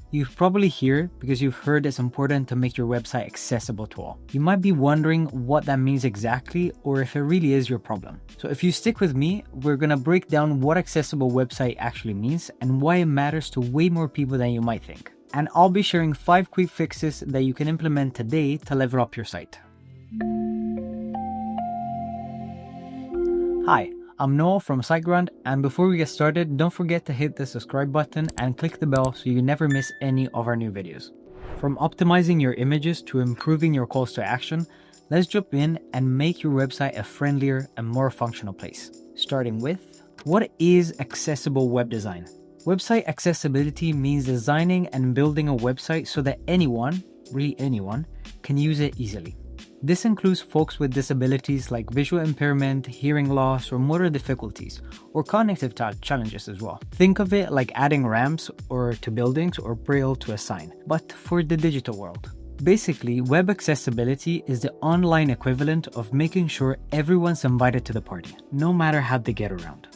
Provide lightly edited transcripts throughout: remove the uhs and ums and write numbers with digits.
You've probably here because you've heard it's important to make your website accessible to all. You might be wondering what that means exactly or if it really is your problem. So if you stick with me, we're gonna break down what accessible website actually means and why it matters to way more people than you might think. And I'll be sharing 5 quick fixes that you can implement today to level up your site. Hi, I'm Noel from SiteGround, and before we get started, don't forget to hit the subscribe button and click the bell so you never miss any of our new videos. From optimizing your images to improving your calls to action, let's jump in and make your website a friendlier and more functional place. Starting with, what is accessible web design? Website accessibility means designing and building a website so that anyone, really anyone, can use it easily. This includes folks with disabilities like visual impairment, hearing loss, or motor difficulties, or cognitive challenges as well. Think of it like adding ramps to buildings or braille to a sign, but for the digital world. Basically, web accessibility is the online equivalent of making sure everyone's invited to the party, no matter how they get around.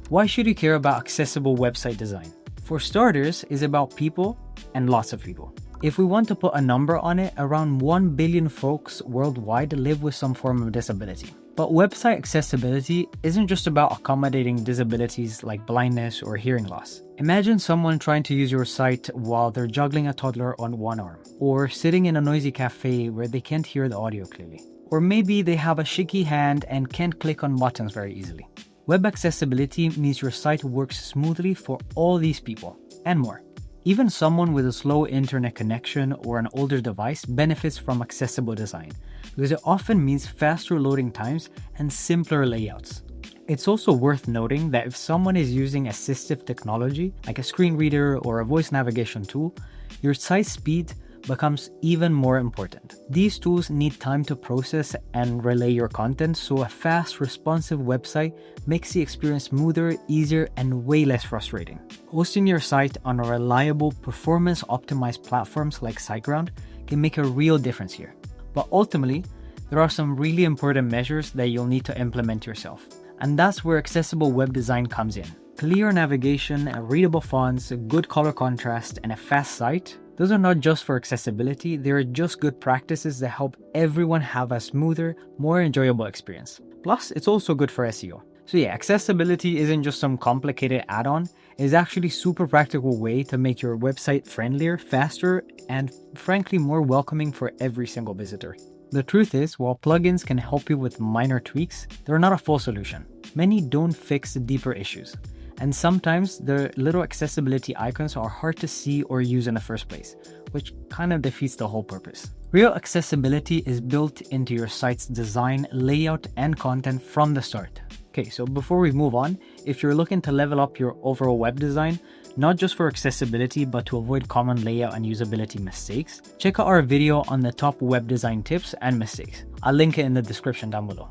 Why should you care about accessible website design? For starters, it's about people and lots of people. If we want to put a number on it, around 1 billion folks worldwide live with some form of disability. But website accessibility isn't just about accommodating disabilities like blindness or hearing loss. Imagine someone trying to use your site while they're juggling a toddler on one arm, or sitting in a noisy cafe where they can't hear the audio clearly. Or maybe they have a shaky hand and can't click on buttons very easily. Web accessibility means your site works smoothly for all these people, and more. Even someone with a slow internet connection or an older device benefits from accessible design, because it often means faster loading times and simpler layouts. It's also worth noting that if someone is using assistive technology, like a screen reader or a voice navigation tool, your site speed becomes even more important. These tools need time to process and relay your content, so a fast, responsive website makes the experience smoother, easier, and way less frustrating. Hosting your site on a reliable, performance-optimized platforms like SiteGround can make a real difference here. But ultimately, there are some really important measures that you'll need to implement yourself. And that's where accessible web design comes in. Clear navigation, readable fonts, good color contrast, and a fast site. Those are not just for accessibility, they are just good practices that help everyone have a smoother, more enjoyable experience. Plus, it's also good for SEO. So yeah, accessibility isn't just some complicated add-on, it's actually a super practical way to make your website friendlier, faster, and frankly more welcoming for every single visitor. The truth is, while plugins can help you with minor tweaks, they're not a full solution. Many don't fix the deeper issues. And sometimes the little accessibility icons are hard to see or use in the first place, which kind of defeats the whole purpose. Real accessibility is built into your site's design, layout, and content from the start. Okay, so before we move on, if you're looking to level up your overall web design, not just for accessibility, but to avoid common layout and usability mistakes, check out our video on the top web design tips and mistakes. I'll link it in the description down below.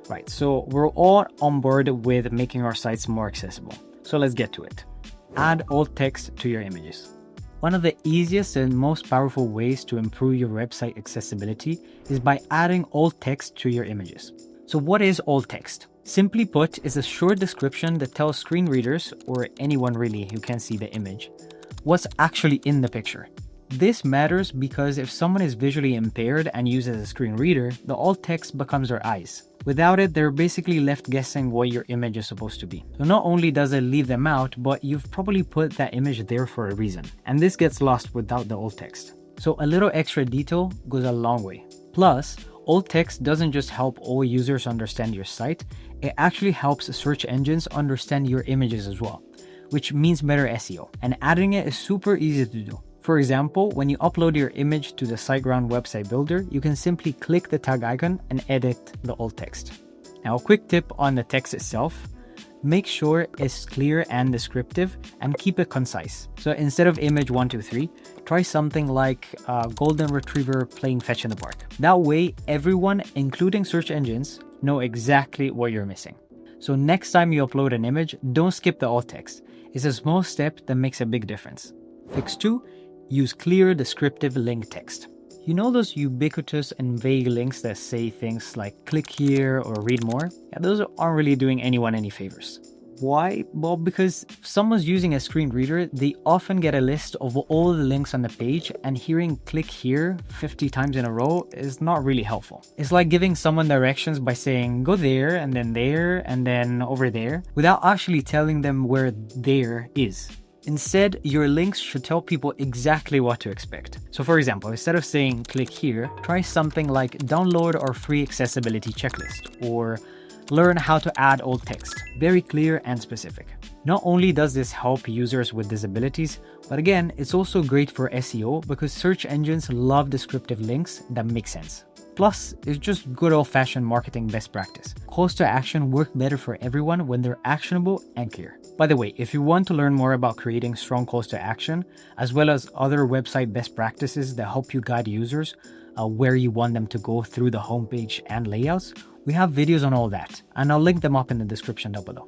Right, so we're all on board with making our sites more accessible. So let's get to it. Add alt text to your images. One of the easiest and most powerful ways to improve your website accessibility is by adding alt text to your images. So what is alt text? Simply put, it's a short description that tells screen readers, or anyone really who can see the image, what's actually in the picture. This matters because if someone is visually impaired and uses a screen reader, the alt text becomes their eyes. Without it, they're basically left guessing what your image is supposed to be. So not only does it leave them out, but you've probably put that image there for a reason. And this gets lost without the alt text. So a little extra detail goes a long way. Plus, alt text doesn't just help all users understand your site, it actually helps search engines understand your images as well, which means better SEO. And adding it is super easy to do. For example, when you upload your image to the SiteGround website builder, you can simply click the tag icon and edit the alt text. Now, a quick tip on the text itself. Make sure it's clear and descriptive and keep it concise. So instead of image 123, try something like a golden retriever playing fetch in the park. That way, everyone, including search engines, know exactly what you're missing. So next time you upload an image, don't skip the alt text. It's a small step that makes a big difference. Fix 2. Use clear, descriptive link text. You know those ubiquitous and vague links that say things like click here or read more? Yeah, those aren't really doing anyone any favors. Why? Well, because if someone's using a screen reader, they often get a list of all the links on the page, and hearing click here 50 times in a row is not really helpful. It's like giving someone directions by saying go there and then over there, without actually telling them where there is. Instead, your links should tell people exactly what to expect. So for example, instead of saying click here, try something like download our free accessibility checklist, or learn how to add alt text. Very clear and specific. Not only does this help users with disabilities, but again, it's also great for SEO because search engines love descriptive links that make sense. Plus, it's just good old-fashioned marketing best practice. Calls to action work better for everyone when they're actionable and clear. By the way, if you want to learn more about creating strong calls to action, as well as other website best practices that help you guide users where you want them to go through the homepage and layouts, we have videos on all that, and I'll link them up in the description down below.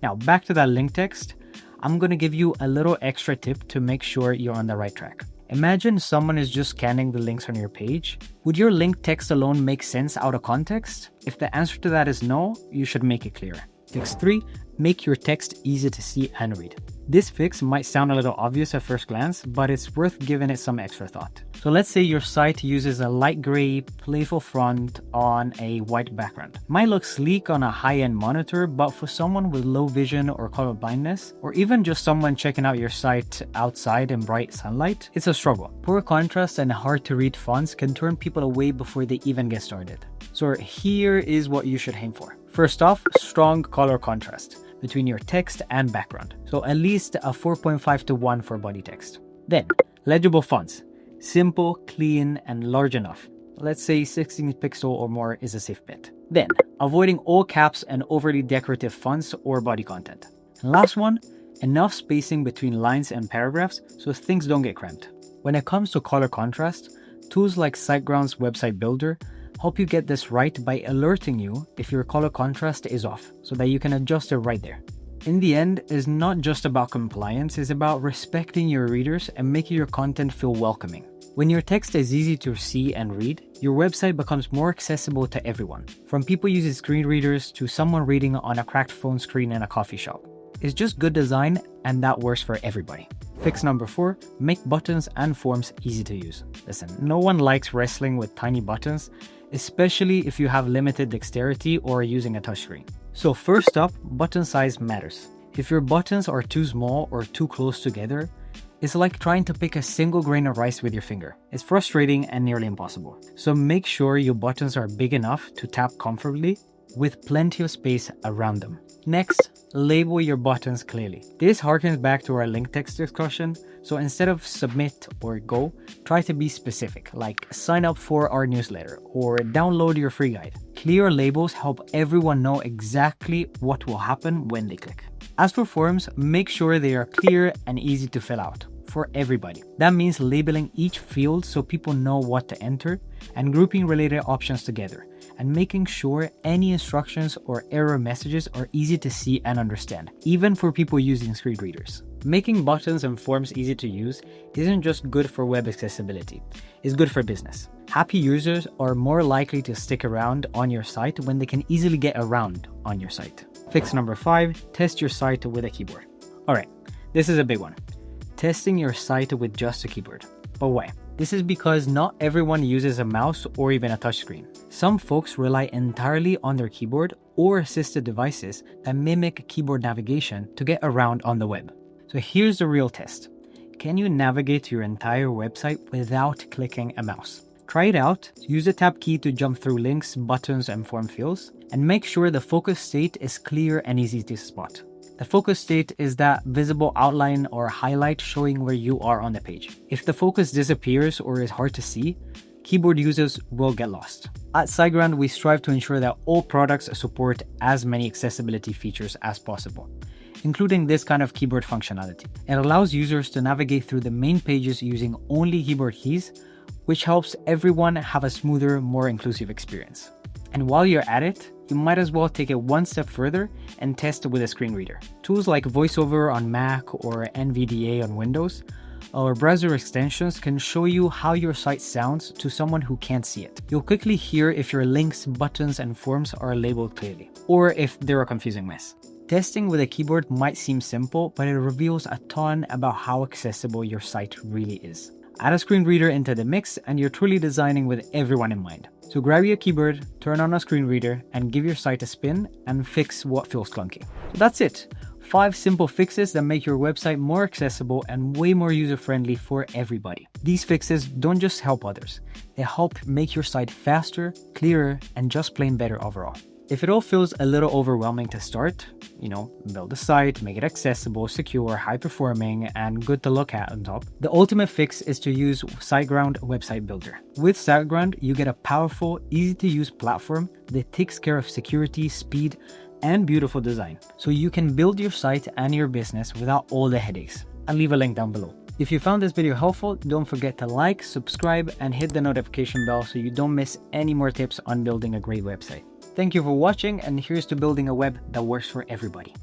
Now, back to that link text, I'm going to give you a little extra tip to make sure you're on the right track. Imagine someone is just scanning the links on your page. Would your link text alone make sense out of context? If the answer to that is no, you should make it clear. Fix 3, make your text easy to see and read. This fix might sound a little obvious at first glance, but it's worth giving it some extra thought. So let's say your site uses a light gray, playful font on a white background. It might look sleek on a high-end monitor, but for someone with low vision or color blindness, or even just someone checking out your site outside in bright sunlight, it's a struggle. Poor contrast and hard-to-read fonts can turn people away before they even get started. So here is what you should aim for. First off, strong color contrast between your text and background. So at least a 4.5:1 for body text. Then, legible fonts. Simple, clean, and large enough. Let's say 16 pixel or more is a safe bet. Then, avoiding all caps and overly decorative fonts or body content. And last one, enough spacing between lines and paragraphs so things don't get cramped. When it comes to color contrast, tools like SiteGround's website builder help you get this right by alerting you if your color contrast is off, so that you can adjust it right there. In the end, it's not just about compliance, it's about respecting your readers and making your content feel welcoming. When your text is easy to see and read, your website becomes more accessible to everyone, from people using screen readers to someone reading on a cracked phone screen in a coffee shop. It's just good design, and that works for everybody. Fix number 4, make buttons and forms easy to use. Listen, no one likes wrestling with tiny buttons, especially if you have limited dexterity or are using a touchscreen. So first up, button size matters. If your buttons are too small or too close together, it's like trying to pick a single grain of rice with your finger. It's frustrating and nearly impossible. So make sure your buttons are big enough to tap comfortably with plenty of space around them. Next, label your buttons clearly. This harkens back to our link text discussion, so instead of submit or go, try to be specific, like sign up for our newsletter or download your free guide. Clear labels help everyone know exactly what will happen when they click. As for forms, make sure they are clear and easy to fill out for everybody. That means labeling each field so people know what to enter, and grouping related options together, and making sure any instructions or error messages are easy to see and understand, even for people using screen readers. Making buttons and forms easy to use isn't just good for web accessibility, it's good for business. Happy users are more likely to stick around on your site when they can easily get around on your site. Fix number 5, test your site with a keyboard. Alright, this is a big one. Testing your site with just a keyboard. But why? This is because not everyone uses a mouse or even a touchscreen. Some folks rely entirely on their keyboard or assisted devices that mimic keyboard navigation to get around on the web. So here's the real test. Can you navigate your entire website without clicking a mouse? Try it out, use the tab key to jump through links, buttons, and form fields, and make sure the focus state is clear and easy to spot. The focus state is that visible outline or highlight showing where you are on the page. If the focus disappears or is hard to see, keyboard users will get lost. At SiteGround, we strive to ensure that all products support as many accessibility features as possible, including this kind of keyboard functionality. It allows users to navigate through the main pages using only keyboard keys, which helps everyone have a smoother, more inclusive experience. And while you're at it, you might as well take it one step further and test it with a screen reader. Tools like VoiceOver on Mac or NVDA on Windows, or browser extensions can show you how your site sounds to someone who can't see it. You'll quickly hear if your links, buttons, and forms are labeled clearly, or if they're a confusing mess. Testing with a keyboard might seem simple, but it reveals a ton about how accessible your site really is. Add a screen reader into the mix and you're truly designing with everyone in mind. So grab your keyboard, turn on a screen reader, and give your site a spin and fix what feels clunky. So that's it. 5 simple fixes that make your website more accessible and way more user-friendly for everybody. These fixes don't just help others, they help make your site faster, clearer, and just plain better overall. If it all feels a little overwhelming to start, build a site, make it accessible, secure, high-performing, and good to look at on top, the ultimate fix is to use SiteGround Website Builder. With SiteGround, you get a powerful, easy-to-use platform that takes care of security, speed, and beautiful design, so you can build your site and your business without all the headaches. I'll leave a link down below. If you found this video helpful, don't forget to like, subscribe, and hit the notification bell so you don't miss any more tips on building a great website. Thank you for watching, and here's to building a web that works for everybody.